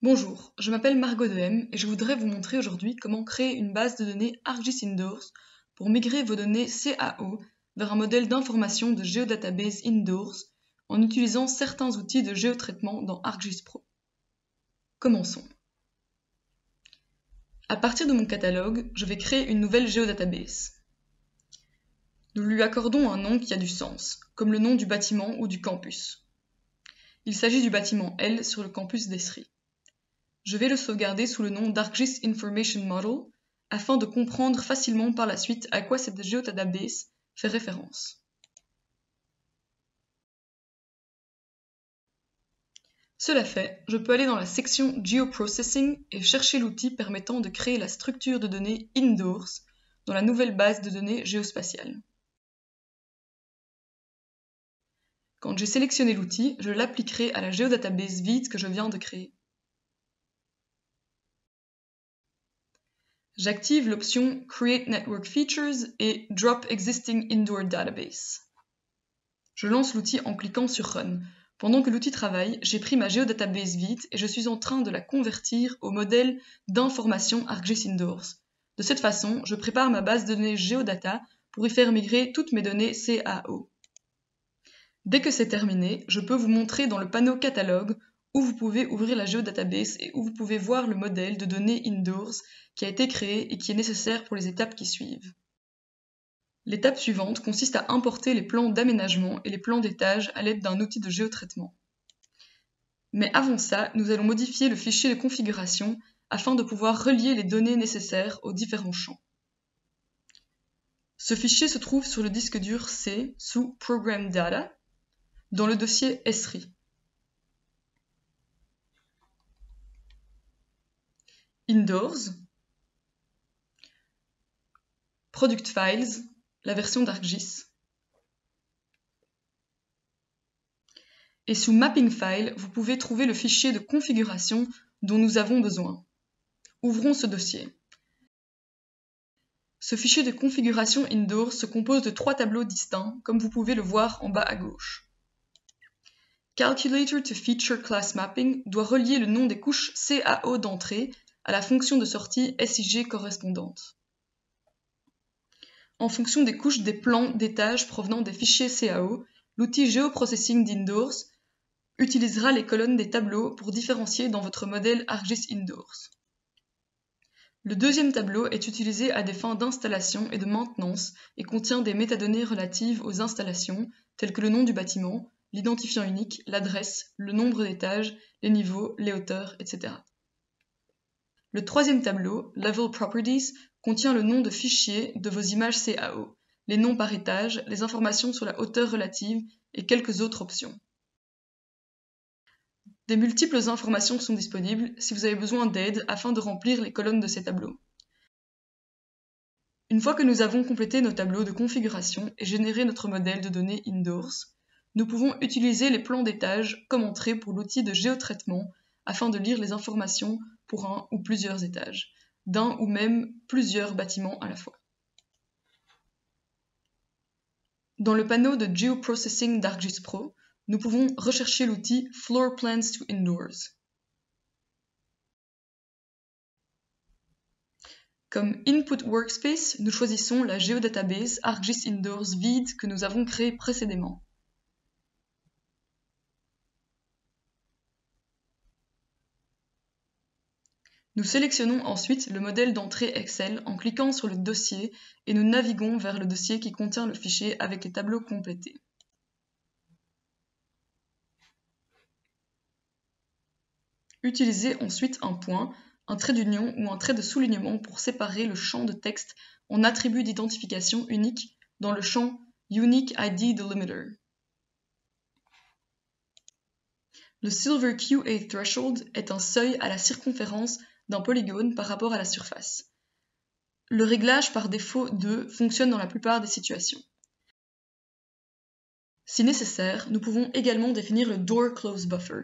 Bonjour, je m'appelle Margot Dehem et je voudrais vous montrer aujourd'hui comment créer une base de données ArcGIS Indoors pour migrer vos données CAO vers un modèle d'information de Geodatabase Indoors en utilisant certains outils de géotraitement dans ArcGIS Pro. Commençons. À partir de mon catalogue, je vais créer une nouvelle géodatabase. Nous lui accordons un nom qui a du sens, comme le nom du bâtiment ou du campus. Il s'agit du bâtiment L sur le campus d'Esri. Je vais le sauvegarder sous le nom d'ArcGIS Information Model afin de comprendre facilement par la suite à quoi cette géodatabase fait référence. Cela fait, je peux aller dans la section Geoprocessing et chercher l'outil permettant de créer la structure de données Indoors dans la nouvelle base de données géospatiale. Quand j'ai sélectionné l'outil, je l'appliquerai à la géodatabase vide que je viens de créer. J'active l'option Create Network Features et Drop Existing Indoor Database. Je lance l'outil en cliquant sur Run. Pendant que l'outil travaille, j'ai pris ma géodatabase vide et je suis en train de la convertir au modèle d'information ArcGIS Indoors. De cette façon, je prépare ma base de données Geodata pour y faire migrer toutes mes données CAO. Dès que c'est terminé, je peux vous montrer dans le panneau Catalogue où vous pouvez ouvrir la géodatabase et où vous pouvez voir le modèle de données Indoors qui a été créé et qui est nécessaire pour les étapes qui suivent. L'étape suivante consiste à importer les plans d'aménagement et les plans d'étage à l'aide d'un outil de géotraitement. Mais avant ça, nous allons modifier le fichier de configuration afin de pouvoir relier les données nécessaires aux différents champs. Ce fichier se trouve sur le disque dur C sous Program Data dans le dossier Esri. Indoors, Product Files, la version d'ArcGIS. Et sous Mapping File, vous pouvez trouver le fichier de configuration dont nous avons besoin. Ouvrons ce dossier. Ce fichier de configuration Indoors se compose de 3 tableaux distincts, comme vous pouvez le voir en bas à gauche. Calculator to Feature Class Mapping doit relier le nom des couches CAO d'entrée à la fonction de sortie SIG correspondante. En fonction des couches des plans d'étage provenant des fichiers CAO, l'outil Geoprocessing d'Indoors utilisera les colonnes des tableaux pour différencier dans votre modèle ArcGIS Indoors. Le deuxième tableau est utilisé à des fins d'installation et de maintenance et contient des métadonnées relatives aux installations, telles que le nom du bâtiment, l'identifiant unique, l'adresse, le nombre d'étages, les niveaux, les hauteurs, etc. Le troisième tableau, Level Properties, contient le nom de fichier de vos images CAO, les noms par étage, les informations sur la hauteur relative et quelques autres options. Des multiples informations sont disponibles si vous avez besoin d'aide afin de remplir les colonnes de ces tableaux. Une fois que nous avons complété nos tableaux de configuration et généré notre modèle de données Indoors, nous pouvons utiliser les plans d'étage comme entrée pour l'outil de géotraitement afin de lire les informations pour un ou plusieurs étages, d'un ou même plusieurs bâtiments à la fois. Dans le panneau de Geoprocessing d'ArcGIS Pro, nous pouvons rechercher l'outil Floor Plans to Indoors. Comme Input Workspace, nous choisissons la géodatabase ArcGIS Indoors vide que nous avons créée précédemment. Nous sélectionnons ensuite le modèle d'entrée Excel en cliquant sur le dossier et nous naviguons vers le dossier qui contient le fichier avec les tableaux complétés. Utilisez ensuite un point, un trait d'union ou un trait de soulignement pour séparer le champ de texte en attribut d'identification unique dans le champ Unique ID Delimiter. Le Silver QA Threshold est un seuil à la circonférence d'un polygone par rapport à la surface. Le réglage par défaut de fonctionne dans la plupart des situations. Si nécessaire, nous pouvons également définir le Door Close Buffer.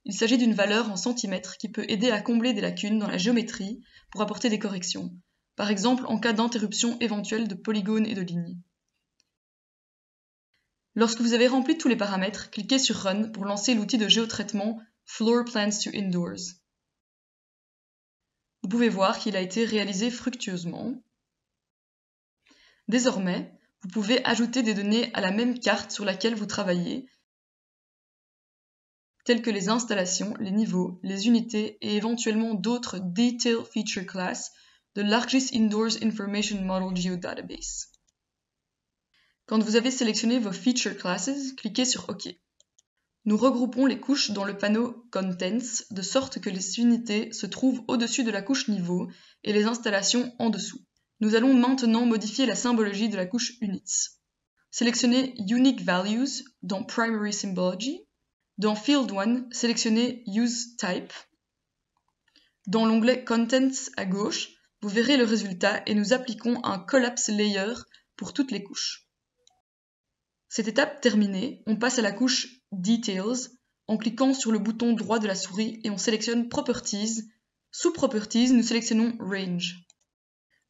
Il s'agit d'une valeur en centimètres qui peut aider à combler des lacunes dans la géométrie pour apporter des corrections, par exemple en cas d'interruption éventuelle de polygones et de lignes. Lorsque vous avez rempli tous les paramètres, cliquez sur Run pour lancer l'outil de géotraitement Floor Plans to Indoors. Vous pouvez voir qu'il a été réalisé fructueusement. Désormais, vous pouvez ajouter des données à la même carte sur laquelle vous travaillez, telles que les installations, les niveaux, les unités et éventuellement d'autres Detail Feature Class de l'ArcGIS Indoors Information Model Geodatabase. Quand vous avez sélectionné vos Feature Classes, cliquez sur OK. Nous regroupons les couches dans le panneau Contents de sorte que les unités se trouvent au-dessus de la couche Niveau et les installations en dessous. Nous allons maintenant modifier la symbologie de la couche Units. Sélectionnez Unique Values dans Primary Symbology. Dans Field 1, sélectionnez Use Type. Dans l'onglet Contents à gauche, vous verrez le résultat et nous appliquons un Collapse Layer pour toutes les couches. Cette étape terminée, on passe à la couche Details en cliquant sur le bouton droit de la souris et on sélectionne Properties. Sous Properties, nous sélectionnons Range.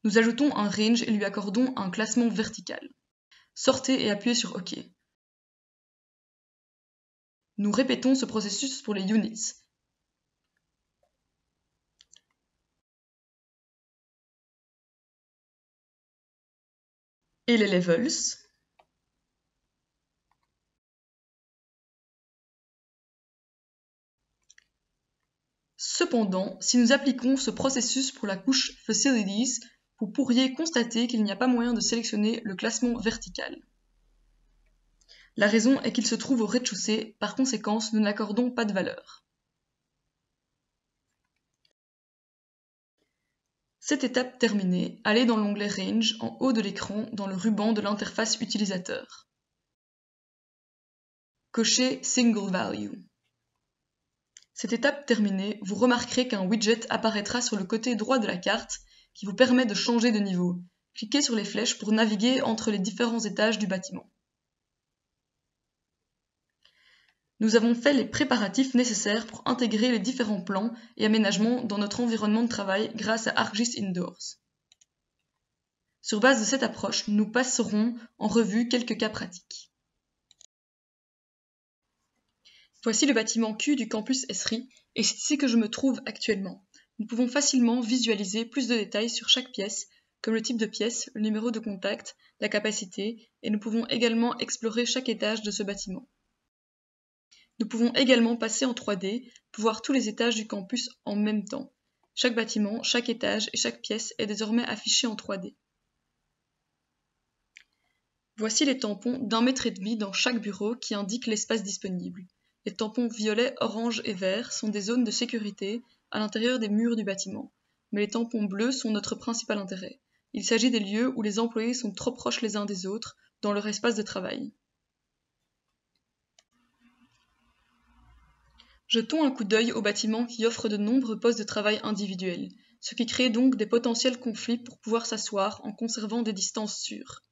Nous ajoutons un range et lui accordons un classement vertical. Sortez et appuyez sur OK. Nous répétons ce processus pour les units. Et les levels. Cependant, si nous appliquons ce processus pour la couche Facilities, vous pourriez constater qu'il n'y a pas moyen de sélectionner le classement vertical. La raison est qu'il se trouve au rez-de-chaussée, par conséquent, nous n'accordons pas de valeur. Cette étape terminée, allez dans l'onglet Range en haut de l'écran dans le ruban de l'interface utilisateur. Cochez Single Value. Cette étape terminée, vous remarquerez qu'un widget apparaîtra sur le côté droit de la carte qui vous permet de changer de niveau. Cliquez sur les flèches pour naviguer entre les différents étages du bâtiment. Nous avons fait les préparatifs nécessaires pour intégrer les différents plans et aménagements dans notre environnement de travail grâce à ArcGIS Indoors. Sur base de cette approche, nous passerons en revue quelques cas pratiques. Voici le bâtiment Q du campus Esri, et c'est ici que je me trouve actuellement. Nous pouvons facilement visualiser plus de détails sur chaque pièce, comme le type de pièce, le numéro de contact, la capacité, et nous pouvons également explorer chaque étage de ce bâtiment. Nous pouvons également passer en 3D pour voir tous les étages du campus en même temps. Chaque bâtiment, chaque étage et chaque pièce est désormais affiché en 3D. Voici les tampons d'1,5 m dans chaque bureau qui indiquent l'espace disponible. Les tampons violet, orange et vert sont des zones de sécurité à l'intérieur des murs du bâtiment, mais les tampons bleus sont notre principal intérêt. Il s'agit des lieux où les employés sont trop proches les uns des autres dans leur espace de travail. Jetons un coup d'œil au bâtiment qui offre de nombreux postes de travail individuels, ce qui crée donc des potentiels conflits pour pouvoir s'asseoir en conservant des distances sûres.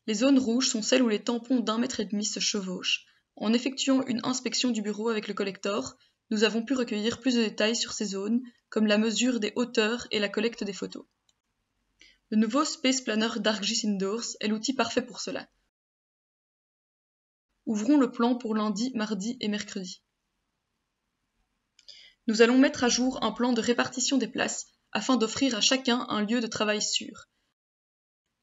Les zones rouges sont celles où les tampons d'1,5 m se chevauchent. En effectuant une inspection du bureau avec le collector, nous avons pu recueillir plus de détails sur ces zones, comme la mesure des hauteurs et la collecte des photos. Le nouveau Space Planner d'ArcGIS Indoors est l'outil parfait pour cela. Ouvrons le plan pour lundi, mardi et mercredi. Nous allons mettre à jour un plan de répartition des places afin d'offrir à chacun un lieu de travail sûr.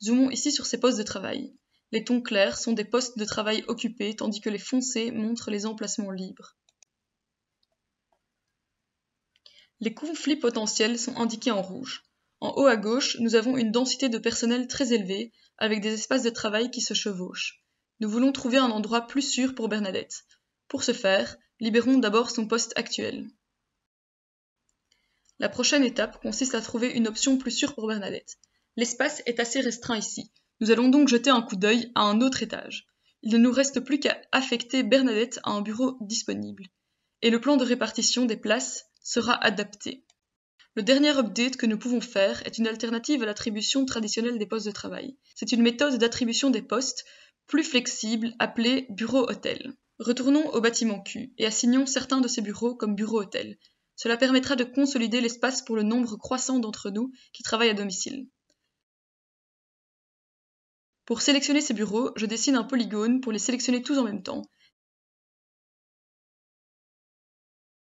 Zoomons ici sur ces postes de travail. Les tons clairs sont des postes de travail occupés tandis que les foncés montrent les emplacements libres. Les conflits potentiels sont indiqués en rouge. En haut à gauche, nous avons une densité de personnel très élevée avec des espaces de travail qui se chevauchent. Nous voulons trouver un endroit plus sûr pour Bernadette. Pour ce faire, libérons d'abord son poste actuel. La prochaine étape consiste à trouver une option plus sûre pour Bernadette. L'espace est assez restreint ici. Nous allons donc jeter un coup d'œil à un autre étage. Il ne nous reste plus qu'à affecter Bernadette à un bureau disponible. Et le plan de répartition des places sera adapté. Le dernier update que nous pouvons faire est une alternative à l'attribution traditionnelle des postes de travail. C'est une méthode d'attribution des postes plus flexible appelée bureau-hôtel. Retournons au bâtiment Q et assignons certains de ces bureaux comme bureau-hôtel. Cela permettra de consolider l'espace pour le nombre croissant d'entre nous qui travaillent à domicile. Pour sélectionner ces bureaux, je dessine un polygone pour les sélectionner tous en même temps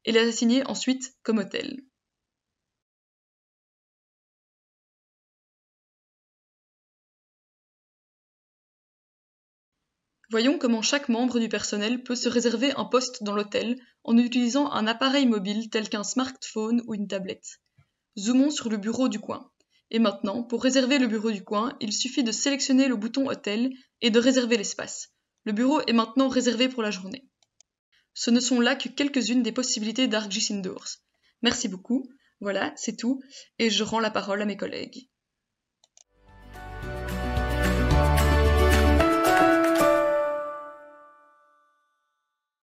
et les assigner ensuite comme hôtel. Voyons comment chaque membre du personnel peut se réserver un poste dans l'hôtel en utilisant un appareil mobile tel qu'un smartphone ou une tablette. Zoomons sur le bureau du coin. Et maintenant, pour réserver le bureau du coin, il suffit de sélectionner le bouton Hôtel et de réserver l'espace. Le bureau est maintenant réservé pour la journée. Ce ne sont là que quelques-unes des possibilités d'ArcGIS Indoors. Merci beaucoup. Voilà, c'est tout, et je rends la parole à mes collègues.